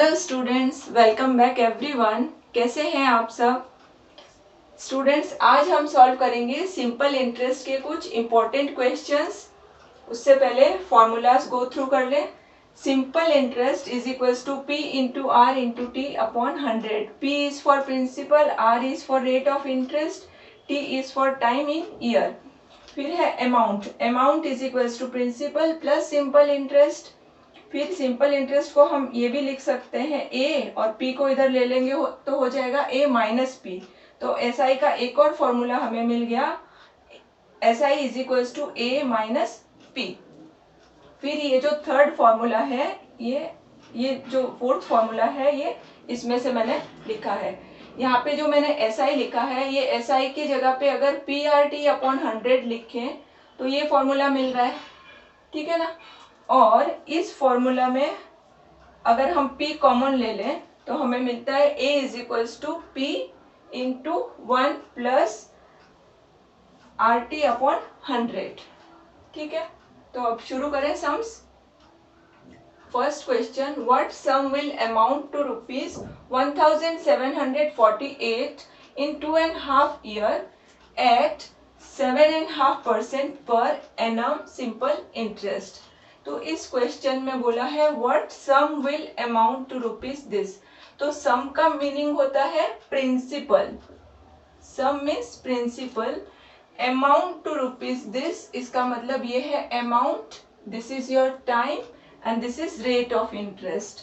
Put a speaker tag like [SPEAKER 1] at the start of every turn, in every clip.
[SPEAKER 1] Hello students, welcome back everyone. कैसे हैं आप सब स्टूडेंट्स? आज हम सॉल्व करेंगे सिंपल इंटरेस्ट के कुछ इंपॉर्टेंट क्वेश्चंस। उससे पहले फॉर्मूलाज गो थ्रू कर लें। Simple interest is equals to P into R into T upon 100। P is for principal, R is for rate of interest, T is for time in year. फिर है amount, amount is equals to principal plus simple interest. फिर simple interest को हम ये भी लिख सकते हैं ए, और पी को इधर ले लेंगे तो हो जाएगा ए माइनस पी। तो एस आई का एक और फॉर्मूला हमें मिल गया, S I is equals to A minus P. फिर ये जो थर्ड फॉर्मूला है, ये जो फोर्थ फॉर्मूला है, ये इसमें से मैंने लिखा है। यहाँ पे जो मैंने एस आई लिखा है, ये एस आई की जगह पे अगर पी आर टी अपॉन 100 लिखें तो ये फॉर्मूला मिल रहा है, ठीक है ना। और इस फॉर्मूला में अगर हम p कॉमन ले लें तो हमें मिलता है a is equals to P into 1 plus R T upon 100, ठीक है। तो अब शुरू करें sums. First question, what sum will amount to rupees 1748 in 2.5 year at 7.5% per annum simple interest। तो इस क्वेश्चन में बोला है what sum will amount to rupees this. तो सम का मीनिंग होता है principal, sum means principal. Amount to rupees this, इसका मतलब ये है amount, this is your time and this is rate of interest.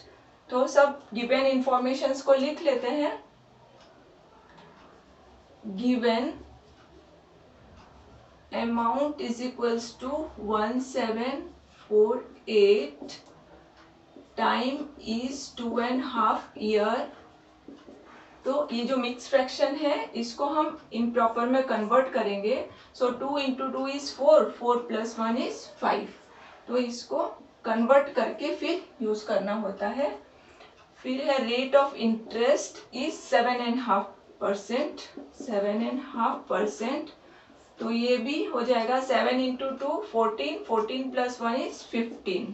[SPEAKER 1] तो सब गिवन इंफॉर्मेशंस को लिख लेते हैं। Given amount is equals to 1748, time is 2.5 year. तो ये जो मिक्स फ्रैक्शन है इसको हम इम्प्रॉपर में कन्वर्ट करेंगे। सो 2 इंटू 2 इज 4, 4 प्लस 1 इज 5। तो इसको कन्वर्ट करके फिर यूज करना होता है। फिर है रेट ऑफ इंटरेस्ट इज 7.5%, 7.5%। तो ये भी हो जाएगा 7 इंटू 2 14, 14 प्लस 1 इज 15,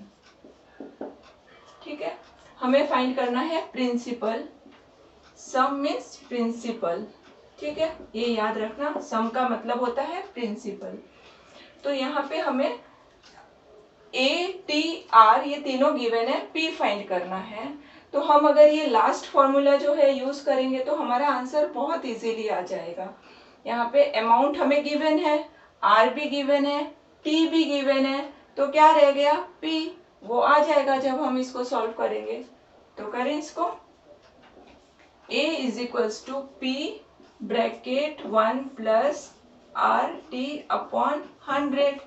[SPEAKER 1] ठीक है। हमें फाइंड करना है प्रिंसिपल, सम मीन्स प्रिंसिपल, ठीक है। ये याद रखना, सम का मतलब होता है प्रिंसिपल। तो यहाँ पे हमें ए टी आर ये तीनों गिवन है, पी फाइंड करना है। तो हम अगर ये लास्ट फॉर्मूला जो है यूज करेंगे तो हमारा आंसर बहुत इजीली आ जाएगा। यहाँ पे अमाउंट हमें गिवन है, आर भी गिवन है, टी भी गिवन है, तो क्या रह गया पी, वो आ जाएगा जब हम इसको सॉल्व करेंगे। तो करें इसको। a is equals to P bracket 1 plus R T upon 100।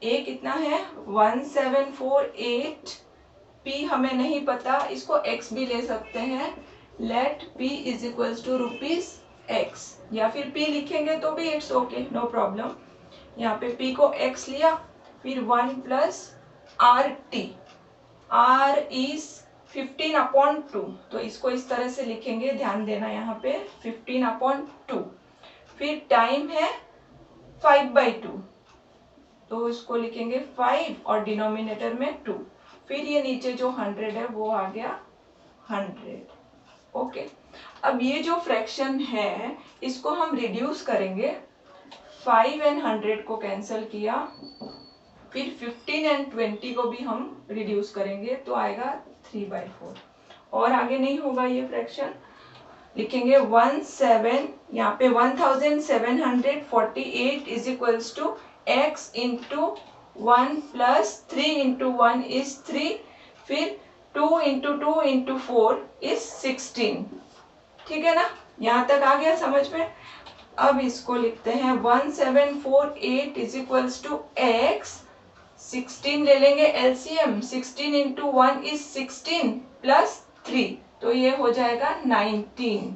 [SPEAKER 1] a कितना है 1748, p हमें नहीं पता, इसको x भी ले सकते हैं। Let p is equals to rupees x, या फिर p लिखेंगे तो भी इट्स ओके, नो प्रॉब्लम। यहाँ पे p को x लिया, फिर 1 plus R T, r is 15 upon 2, तो इसको इस तरह से लिखेंगे, ध्यान देना यहाँ पे 15 अपॉन 2। फिर टाइम है 5/2, तो इसको लिखेंगे 5 और डिनोमिनेटर में 2। फिर ये नीचे जो 100 है वो आ गया 100, ओके। अब ये जो फ्रैक्शन है इसको हम रिड्यूस करेंगे। 5 एंड 100 को कैंसिल किया, फिर 15 एंड 20 को भी हम रिड्यूस करेंगे तो आएगा 3/4, और आगे नहीं होगा ये फ्रैक्शन। लिखेंगे 17, यहाँ पे 1748 is equals to x into 1 plus 3 into 1 is 3, फिर 2 इंटू 2 इंटू 4 इज 16, ठीक है ना। यहाँ तक आ गया समझ में। अब इसको लिखते हैं 1748 इज इक्वल्स टू x, 16 ले लेंगे एलसीएम, 16 इंटू 1 इज 16 प्लस 3, तो ये हो जाएगा 19,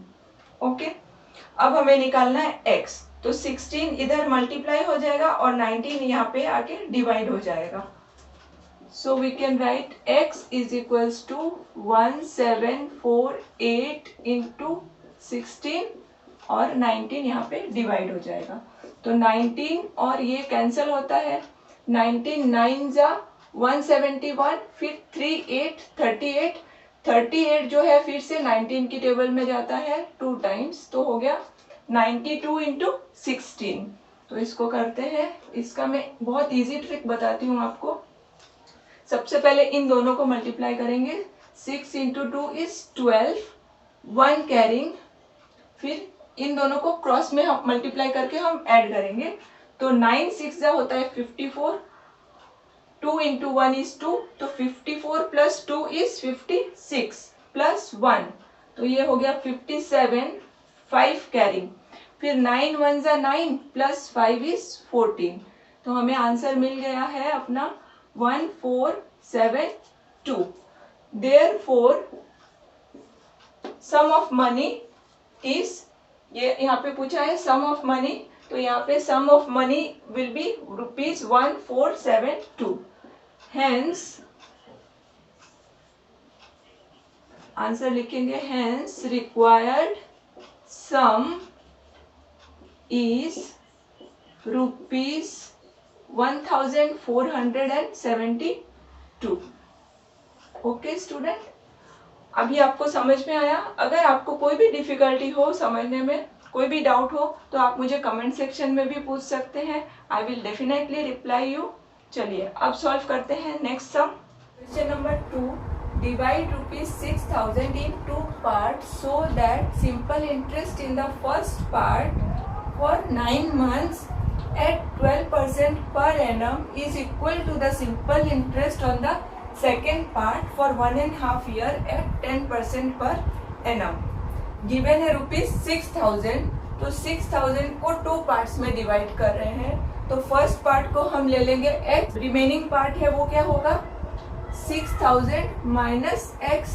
[SPEAKER 1] ओके। अब हमें निकालना है x, तो 16 इधर मल्टीप्लाई हो जाएगा और 19 यहाँ पे आके डिवाइड हो जाएगा। So we can write x is equals to 1748 into 16 और 19 यहाँ पे डिवाइड हो जाएगा। तो 19 और ये कैंसिल होता है, 19 9 जा 171, फिर 3 8 38, 38 जो है फिर से 19 की टेबल में जाता है 2 टाइम्स, तो हो गया 92 इंटू 16। तो इसको करते हैं, इसका मैं बहुत इजी ट्रिक बताती हूँ आपको। सबसे पहले इन दोनों को मल्टीप्लाई करेंगे, 6 इंटू 2 इज 12, 1 कैरिंग, फिर इन दोनों को क्रॉस में हम मल्टीप्लाई करके हम ऐड करेंगे, तो 9 6 जा होता है 54, 2 इंटू 1 इज 2, तो 54 प्लस 2 इज 56 प्लस 1, तो ये हो गया 57, 5 कैरिंग, फिर 9 1 जा 9 प्लस 5 इज 14, तो हमें आंसर मिल गया है अपना 1472। Therefore sum of money is, ये यहाँ पे पूछा है सम ऑफ मनी, तो यहाँ पे sum of money will be ₹1472। Hence answer लिखेंगे, hence required sum is ₹1472। Okay student, अभी आपको समझ में आया? अगर आपको कोई भी डिफिकल्टी हो समझने में, कोई भी डाउट हो, तो आप मुझे कमेंट सेक्शन में भी पूछ सकते हैं। I will definitely reply you. चलिए अब सॉल्व करते हैं next sum. Question number 2, divide ₹6000 in 2 part so that simple interest in the first part for 9 months at 12% per annum is equal to the simple interest on the second part for 1.5 year at 10% per annum। Given है ₹6000, तो 6000 को 2 parts में divide कर रहे हैं, तो first part को हम ले लेंगे x, रिमेनिंग पार्ट है वो क्या होगा 6000 माइनस x,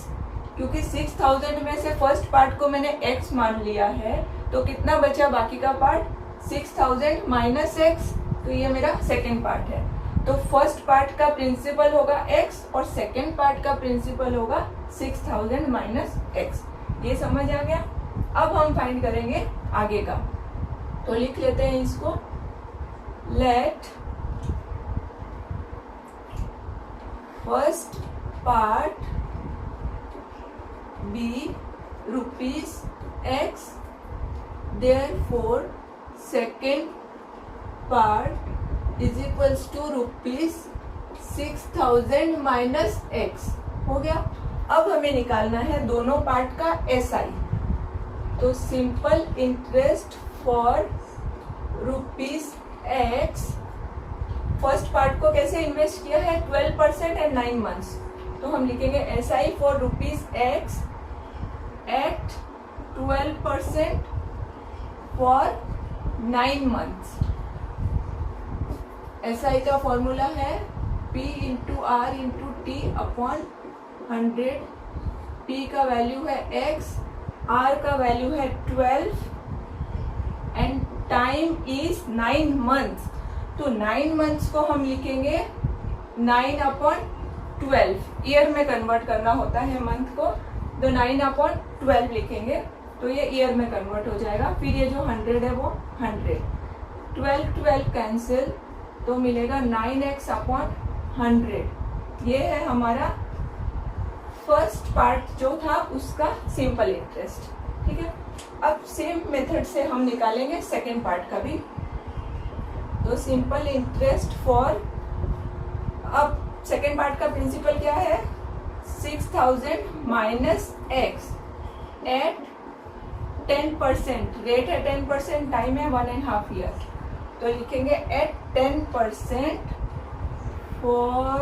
[SPEAKER 1] क्योंकि 6000 में से फर्स्ट पार्ट को मैंने x मान लिया है, तो कितना बचा बाकी का पार्ट 6000 माइनस x, तो ये मेरा सेकेंड पार्ट है। तो फर्स्ट पार्ट का प्रिंसिपल होगा x और सेकेंड पार्ट का प्रिंसिपल होगा 6000 माइनस x। ये समझ आ गया? अब हम फाइंड करेंगे आगे का, तो लिख लेते हैं इसको, let first part be ₹x, therefore second part is equals to ₹6000 minus x। हो गया। अब हमें निकालना है दोनों पार्ट का SI, तो simple interest for ₹x, first part को कैसे इन्वेस्ट किया है 12% एंड 9 months, तो हम लिखेंगे SI for ₹x at 12% for 9 months। SI का फॉर्मूला है P into R into T upon 100। P का वैल्यू है x, R का वैल्यू है 12 एंड टाइम इज 9 months, तो 9 months को हम लिखेंगे 9/12, ईयर में कन्वर्ट करना होता है मंथ को, तो 9/12 लिखेंगे, तो ये ईयर में कन्वर्ट हो जाएगा। फिर ये जो 100 है वो 100, 12 कैंसिल, तो मिलेगा 9x/100। ये है हमारा फर्स्ट पार्ट जो था उसका सिंपल इंटरेस्ट। ठीक है, अब सेम मेथड से हम निकालेंगे सेकेंड पार्ट का भी, तो सिंपल इंटरेस्ट फॉर, अब सेकेंड पार्ट का प्रिंसिपल क्या है 6000 माइनस x एट 10%, रेट है 10%, टाइम है 1.5 year, तो लिखेंगे एट 10% फॉर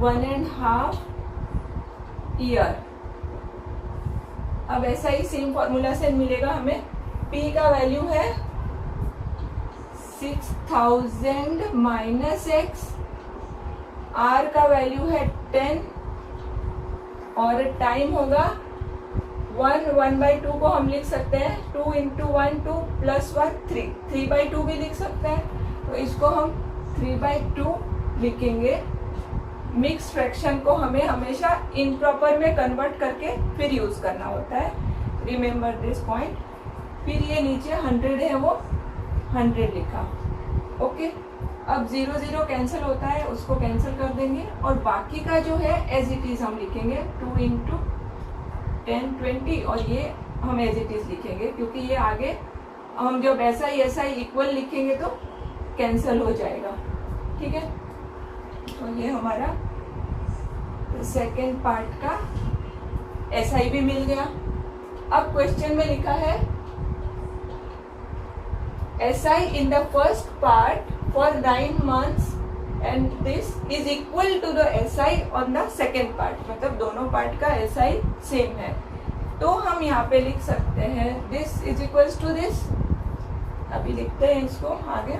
[SPEAKER 1] 1.5 year। अब ऐसा ही सेम फॉर्मूला से मिलेगा हमें, P का वैल्यू है 6000 माइनस x, R का वैल्यू है 10 और टाइम होगा 1/2 को हम लिख सकते हैं 2 इंटू 1 2 प्लस 1 3, 3/2 भी लिख सकते हैं, तो इसको हम 3/2 लिखेंगे। मिक्स फ्रैक्शन को हमें हमेशा इम्प्रॉपर में कन्वर्ट करके फिर यूज करना होता है, रिमेम्बर दिस पॉइंट। फिर ये नीचे 100 है वो 100 लिखा। ओके, अब 0 0 कैंसिल होता है, उसको कैंसिल कर देंगे और बाकी का जो है एज इट इज हम लिखेंगे 2 इंटू 10 20 और ये हम एज इट इज लिखेंगे, क्योंकि ये आगे हम जब ऐसा ही इक्वल लिखेंगे तो कैंसिल हो जाएगा। ठीक है, तो ये हमारा सेकेंड पार्ट का SI भी मिल गया। अब क्वेश्चन में लिखा है SI in the first part for 9 months and this is equal to the SI on the second part, मतलब दोनों पार्ट का SI सेम है। तो हम यहाँ पे लिख सकते हैं this is equals to this। अभी लिखते हैं इसको आगे।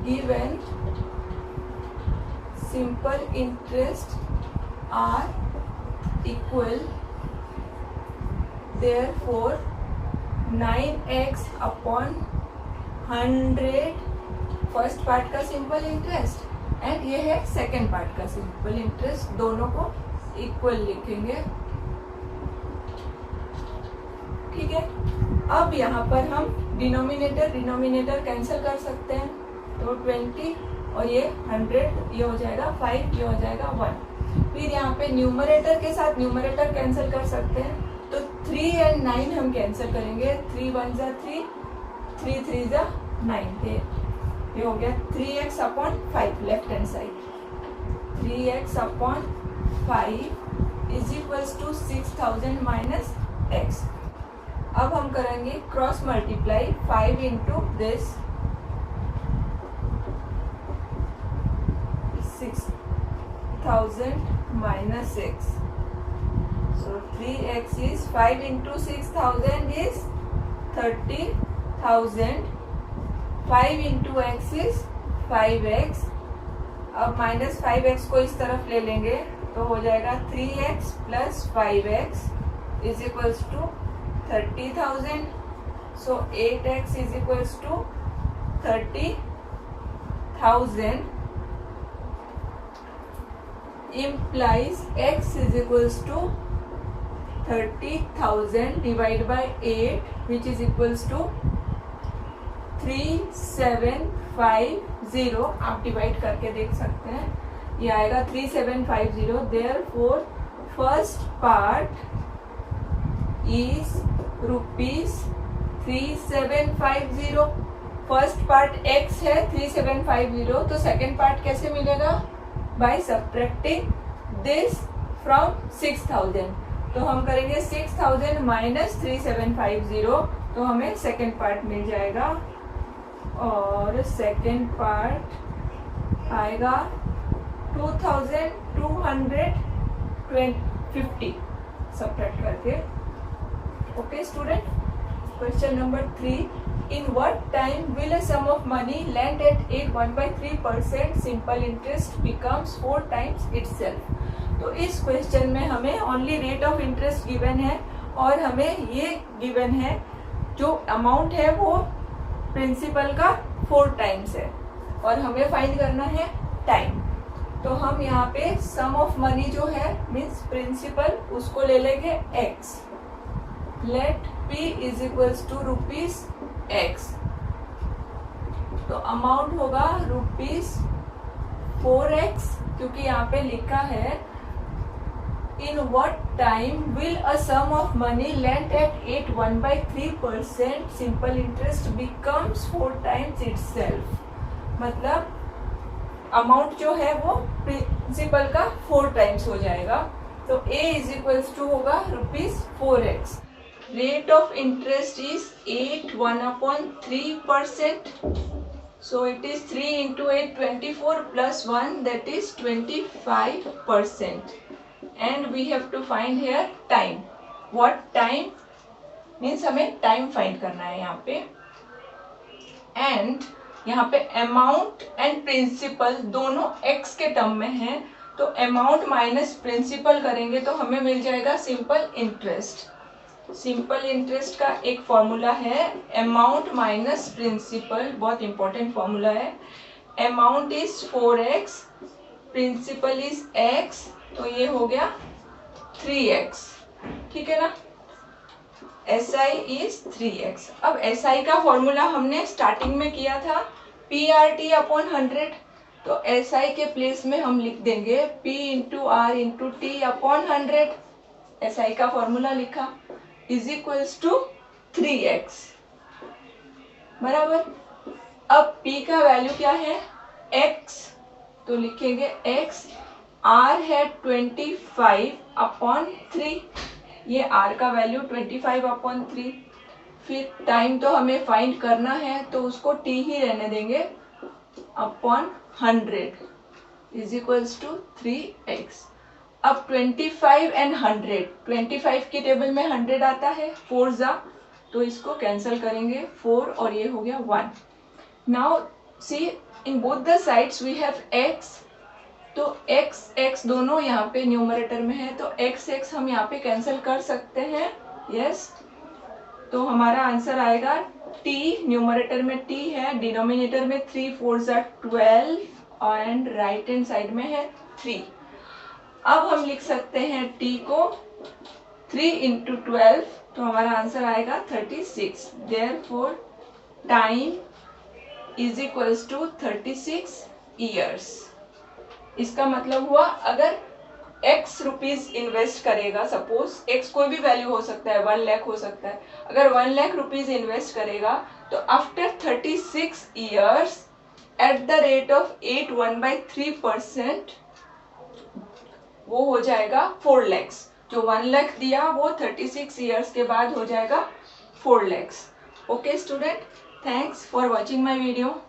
[SPEAKER 1] Given simple interest are equal, therefore 9x upon 100 first part का सिंपल इंटरेस्ट एंड ये है सेकेंड पार्ट का सिंपल इंटरेस्ट, दोनों को इक्वल लिखेंगे। ठीक है, अब यहाँ पर हम डिनोमिनेटर कैंसिल कर सकते हैं, तो 20 और ये 100, ये हो जाएगा 5, ये हो जाएगा 1। फिर यहाँ पे न्यूमरेटर के साथ न्यूमरेटर कैंसिल कर सकते हैं, तो 3 और 9 हम कैंसिल करेंगे। 3 1 जा 3, 3 3 जा 9, ये हो गया 3x upon 5 left hand side. 3x upon 5 is equals to 6000 minus x। अब हम करेंगे cross multiply 5 into this 6000 minus 6. So 3x is 5 into 6000 is 30,000. 5 into x is 5x. अब माइनस 5x को इस तरफ ले लेंगे तो हो जाएगा 3x plus 5x is equals to 30,000. So 8x is equals to 30,000. Implies x is equals to 30,000 divided by 8 which is equals to 3750. आप डिवाइड करके देख सकते हैं, ये आएगा 3750. Therefore first part is ₹3750. First part x है 3750, तो सेकेंड पार्ट कैसे मिलेगा? By subtracting this from 6000. तो हम करेंगे 6000 माइनस 3750, तो हमें सेकेंड पार्ट मिल जाएगा और सेकेंड पार्ट आएगा 2250 सब्ट्रैक्ट करके. Okay student, question number 3. In what time will a sum of money lent at 1/3% simple interest becomes 4 times itself? तो इस क्वेश्चन में हमें only rate of interest given है और हमें ये गिवन है जो अमाउंट है वो प्रिंसिपल का 4 टाइम्स है और हमें फाइंड करना है टाइम. तो हम यहाँ पे सम ऑफ मनी जो है मीन्स प्रिंसिपल उसको ले लेंगे x. Let p is equals to ₹x. तो अमाउंट होगा ₹4x, क्योंकि यहाँ पे लिखा है in what time will a sum of money lent at 1/3% simple interest becomes 4 times itself. मतलब अमाउंट जो है वो प्रिंसिपल का 4 टाइम्स हो जाएगा. तो a इज इक्वल्स टू होगा ₹4x. Rate of interest is 8/1/3%. So it is 3 into 8 24 plus 1 that is 25%. And we have to find here time. What time means हमें time find करना है यहाँ पे. And यहाँ पे amount and principal दोनों x के टर्म में है, तो amount माइनस प्रिंसिपल करेंगे तो हमें मिल जाएगा सिंपल इंटरेस्ट. सिंपल इंटरेस्ट का एक फॉर्मूला है अमाउंट माइनस प्रिंसिपल, बहुत इंपॉर्टेंट फॉर्मूला है. Amount is 4x, principal is x, तो ये हो गया 3x. ठीक है ना। SI is 3x। अब SI का फॉर्मूला हमने स्टार्टिंग में किया था PRT अपॉन 100, तो SI के प्लेस में हम लिख देंगे P into R into T upon 100। SI का फॉर्मूला लिखा इज इक्वल्स टू 3x बराबर। अब P का वैल्यू क्या है x, तो लिखेंगे x, R है 25 अपॉन 3, ये R का वैल्यू 25 अपॉन 3। फिर टाइम तो हमें फाइंड करना है तो उसको T ही रहने देंगे upon 100 is equals to 3x। अब 25 एंड 100, 25 की टेबल में 100 आता है 4 जा, तो इसको कैंसिल करेंगे 4 और ये हो गया 1। Now see in both the sides we have x, तो x x दोनों यहाँ पे न्यूमरेटर में है, तो x x हम यहाँ पे कैंसिल कर सकते हैं, यस। तो हमारा आंसर आएगा t, न्यूमरेटर में t है, डिनोमिनेटर में 3 4 जा 12 एंड राइट हैंड साइड में है 3। अब हम लिख सकते हैं t को 3 इंटू 12, तो हमारा आंसर आएगा 36। Therefore time is equals to 36 years. इसका मतलब हुआ अगर x रुपीज इन्वेस्ट करेगा, सपोज x कोई भी वैल्यू हो सकता है, 1 लाख हो सकता है, अगर 1 लाख रुपीज इन्वेस्ट करेगा तो after 36 years at the rate of 8.1/3% वो हो जाएगा 4 लैक्स। जो 1 लाख दिया वो 36 ईयर्स के बाद हो जाएगा 4 lakhs. Okay student, thanks for watching my video.